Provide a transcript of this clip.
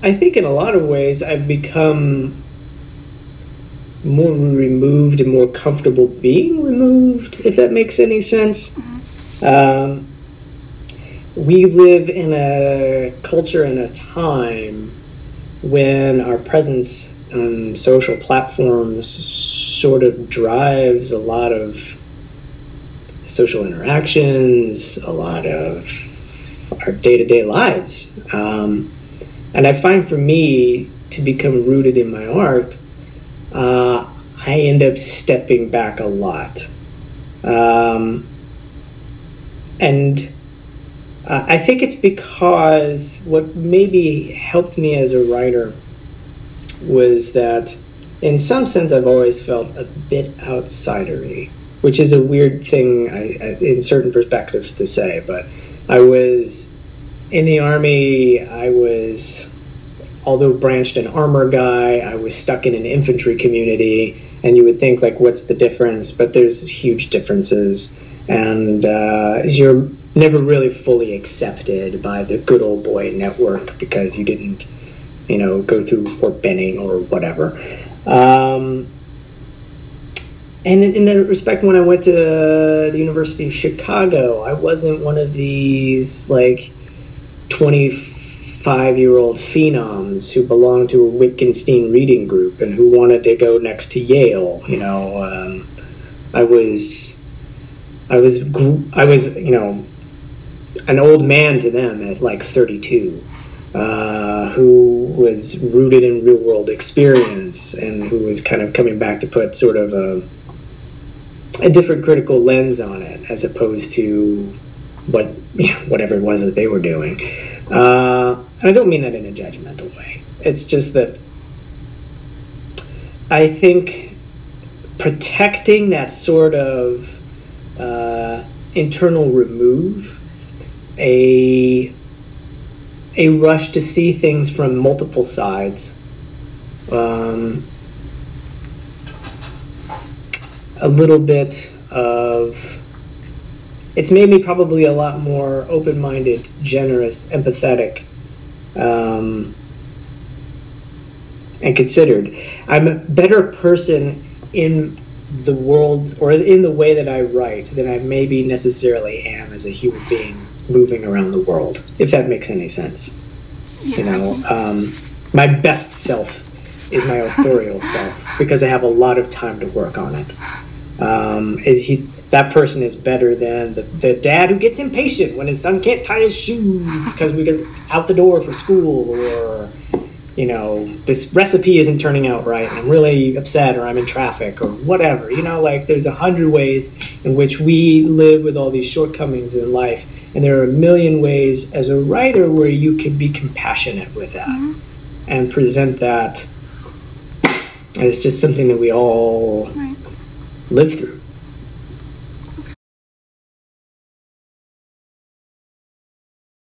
I think in a lot of ways I've become more removed and more comfortable being removed, if that makes any sense. We live in a culture and a time when our presence on social platforms sort of drives a lot of social interactions, a lot of our day-to-day lives. And I find for me to become rooted in my art, I end up stepping back a lot. And I think it's because what maybe helped me as a writer was that in some sense I've always felt a bit outsidery, which is a weird thing in certain perspectives to say, but I was in the Army. I was, although branched an armor guy, I was stuck in an infantry community, and you would think, like, what's the difference? But there's huge differences, and you're never really fully accepted by the good old boy network because you didn't, go through Fort Benning or whatever. And in that respect, when I went to the University of Chicago, I wasn't one of these, 25-year-old phenoms who belonged to a Wittgenstein reading group and who wanted to go next to Yale. I was an old man to them at 32, who was rooted in real world experience and who was kind of coming back to put sort of a different critical lens on it, as opposed to whatever it was that they were doing. And I don't mean that in a judgmental way. It's just that I think protecting that sort of internal remove, a rush to see things from multiple sides, a little bit of, it's made me probably a lot more open-minded, generous, empathetic, and considered. I'm a better person in the world, or in the way that I write, than I maybe necessarily am as a human being moving around the world, if that makes any sense. Yeah. My best self is my authorial self, because I have a lot of time to work on it. That person is better than the dad who gets impatient when his son can't tie his shoes because we get out the door for school, or this recipe isn't turning out right and I'm really upset, or I'm in traffic, or whatever. There's 100 ways in which we live with all these shortcomings in life, and there are a million ways as a writer where you can be compassionate with that, and present that as just something that we all live through.